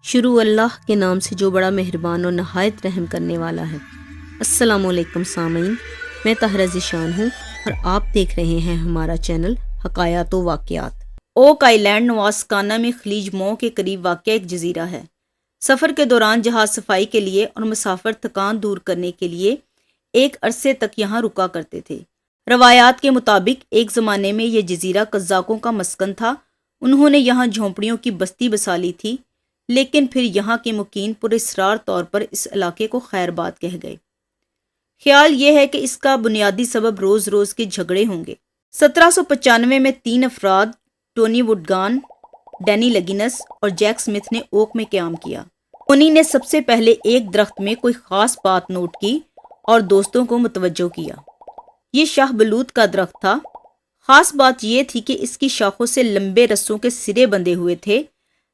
شروع اللہ کے نام سے جو بڑا مہربان اور نہایت رحم کرنے والا ہے۔ السلام علیکم سامعین، میں طاہرہ ذیشان ہوں اور آپ دیکھ رہے ہیں ہمارا چینل حکایات و واقعات۔ اوک آئی لینڈ نواسکانا میں خلیج مو کے قریب واقع ایک جزیرہ ہے۔ سفر کے دوران جہاز صفائی کے لیے اور مسافر تھکان دور کرنے کے لیے ایک عرصے تک یہاں رکا کرتے تھے۔ روایات کے مطابق ایک زمانے میں یہ جزیرہ قزاقوں کا مسکن تھا۔ انہوں نے یہاں جھونپڑیوں کی بستی بسا لی تھی، لیکن پھر یہاں کے مقیم پر اسرار طور پر اس علاقے کو خیر باد کہہ گئے۔ خیال یہ ہے کہ اس کا بنیادی سبب روز روز کے جھگڑے ہوں گے۔ 1795 میں 3 افراد ٹونی وڈگان، ڈینی لگینس اور جیک سمتھ نے اوک میں قیام کیا۔ ٹونی نے سب سے پہلے ایک درخت میں کوئی خاص بات نوٹ کی اور دوستوں کو متوجہ کیا۔ یہ شاہ بلوط کا درخت تھا۔ خاص بات یہ تھی کہ اس کی شاخوں سے لمبے رسوں کے سرے بندھے ہوئے تھے،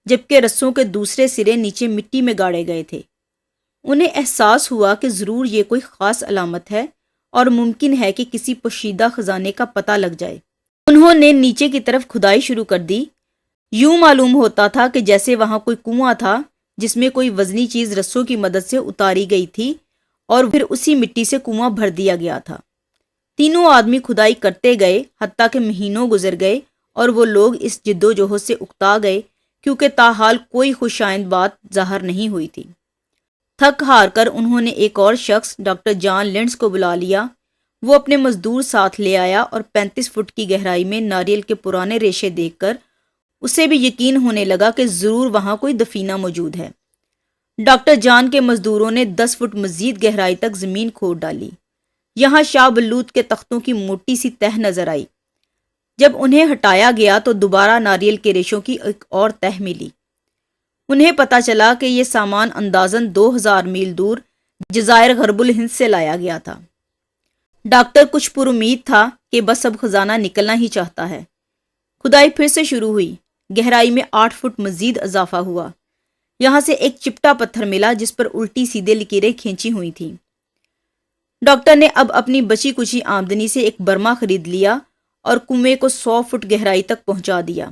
جبکہ رسوں کے دوسرے سرے نیچے مٹی میں گاڑے گئے تھے۔ انہیں احساس ہوا کہ ضرور یہ کوئی خاص علامت ہے اور ممکن ہے کہ کسی پوشیدہ خزانے کا پتہ لگ جائے۔ انہوں نے نیچے کی طرف کھدائی شروع کر دی۔ یوں معلوم ہوتا تھا کہ جیسے وہاں کوئی کنواں تھا جس میں کوئی وزنی چیز رسوں کی مدد سے اتاری گئی تھی اور پھر اسی مٹی سے کنواں بھر دیا گیا تھا۔ تینوں آدمی کھدائی کرتے گئے، حتیٰ کہ مہینوں گزر گئے اور وہ لوگ اس جدوجہد سے اکتا گئے، کیونکہ تاحال کوئی خوش آئند بات ظاہر نہیں ہوئی تھی۔ تھک ہار کر انہوں نے ایک اور شخص ڈاکٹر جان لینڈز کو بلا لیا۔ وہ اپنے مزدور ساتھ لے آیا اور 35 فٹ کی گہرائی میں ناریل کے پرانے ریشے دیکھ کر اسے بھی یقین ہونے لگا کہ ضرور وہاں کوئی دفینہ موجود ہے۔ ڈاکٹر جان کے مزدوروں نے 10 فٹ مزید گہرائی تک زمین کھود ڈالی۔ یہاں شاہ بلوط کے تختوں کی موٹی سی تہ نظر آئی۔ جب انہیں ہٹایا گیا تو دوبارہ ناریل کے ریشوں کی ایک اور تہ ملی۔ انہیں پتا چلا کہ یہ سامان اندازاً 2000 میل دور جزائر غرب الہند سے لایا گیا تھا۔ ڈاکٹر کچھ پر امید تھا کہ بس اب خزانہ نکلنا ہی چاہتا ہے۔ کھدائی پھر سے شروع ہوئی۔ گہرائی میں 8 فٹ مزید اضافہ ہوا۔ یہاں سے ایک چپٹا پتھر ملا جس پر الٹی سیدھے لکیریں کھینچی ہوئی تھیں۔ ڈاکٹر نے اب اپنی بچی کچی آمدنی سے ایک برما خرید لیا اور کنویں کو 100 فٹ گہرائی تک پہنچا دیا۔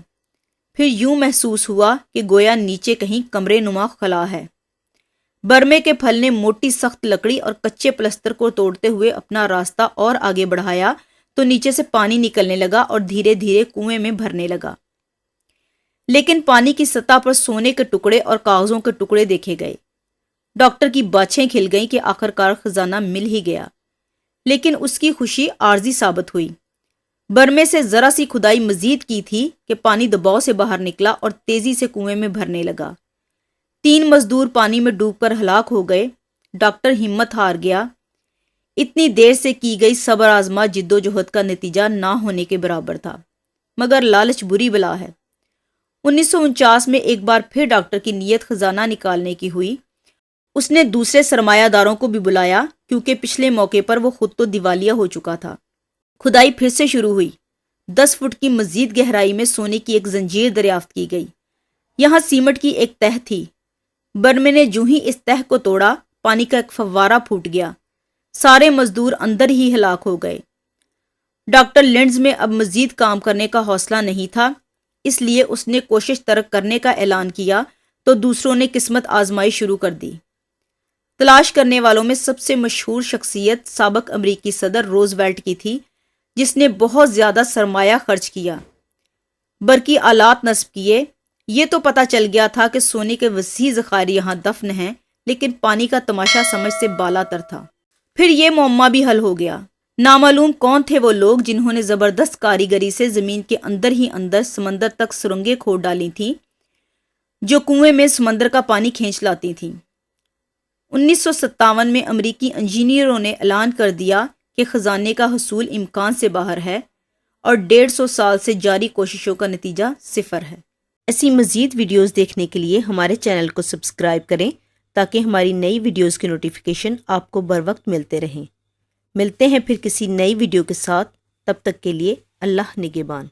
پھر یوں محسوس ہوا کہ گویا نیچے کہیں کمرے نما خلا ہے۔ برمے کے پھل نے موٹی سخت لکڑی اور کچے پلستر کو توڑتے ہوئے اپنا راستہ اور آگے بڑھایا تو نیچے سے پانی نکلنے لگا اور دھیرے دھیرے کنویں میں بھرنے لگا۔ لیکن پانی کی سطح پر سونے کے ٹکڑے اور کاغذوں کے ٹکڑے دیکھے گئے۔ ڈاکٹر کی باچھیں کھل گئیں کہ آخرکار خزانہ مل ہی گیا، لیکن اس کی خوشی عارضی ثابت ہوئی۔ برمے سے ذرا سی کھدائی مزید کی تھی کہ پانی دباؤ سے باہر نکلا اور تیزی سے کنویں میں بھرنے لگا۔ 3 مزدور پانی میں ڈوب کر ہلاک ہو گئے۔ ڈاکٹر ہمت ہار گیا۔ اتنی دیر سے کی گئی صبر آزما جدوجہد کا نتیجہ نہ ہونے کے برابر تھا، مگر لالچ بری بلا ہے۔ 1949 میں ایک بار پھر ڈاکٹر کی نیت خزانہ نکالنے کی ہوئی۔ اس نے دوسرے سرمایہ داروں کو بھی بلایا، کیونکہ پچھلے موقع پر وہ خود تو دیوالیہ ہو چکا تھا۔ کھدائی پھر سے شروع ہوئی۔ 10 فٹ کی مزید گہرائی میں سونے کی ایک زنجیر دریافت کی گئی۔ یہاں سیمٹ کی ایک تہ تھی۔ برمے نے جو ہی اس تہ کو توڑا، پانی کا ایک فوارہ پھوٹ گیا۔ سارے مزدور اندر ہی ہلاک ہو گئے۔ ڈاکٹر لینڈز میں اب مزید کام کرنے کا حوصلہ نہیں تھا، اس لیے اس نے کوشش ترک کرنے کا اعلان کیا تو دوسروں نے قسمت آزمائی شروع کر دی۔ تلاش کرنے والوں میں سب سے مشہور شخصیت سابق امریکی صدر روز ویلٹ کی تھی، جس نے بہت زیادہ سرمایہ خرچ کیا، برقی آلات نصب کیے۔ یہ تو پتہ چل گیا تھا کہ سونے کے وسیع ذخائر یہاں دفن ہیں، لیکن پانی کا تماشا سمجھ سے بالا تر تھا۔ پھر یہ معمہ بھی حل ہو گیا۔ نامعلوم کون تھے وہ لوگ جنہوں نے زبردست کاریگری سے زمین کے اندر ہی اندر سمندر تک سرنگیں کھود ڈالی تھیں، جو کنویں میں سمندر کا پانی کھینچ لاتی تھیں۔ 1957 میں امریکی انجینئروں نے اعلان کر دیا کہ خزانے کا حصول امکان سے باہر ہے اور 150 سال سے جاری کوششوں کا نتیجہ 0 ہے۔ ایسی مزید ویڈیوز دیکھنے کے لیے ہمارے چینل کو سبسکرائب کریں تاکہ ہماری نئی ویڈیوز کی نوٹیفیکیشن آپ کو بر وقت ملتے رہیں۔ ملتے ہیں پھر کسی نئی ویڈیو کے ساتھ، تب تک کے لیے اللہ نگہبان۔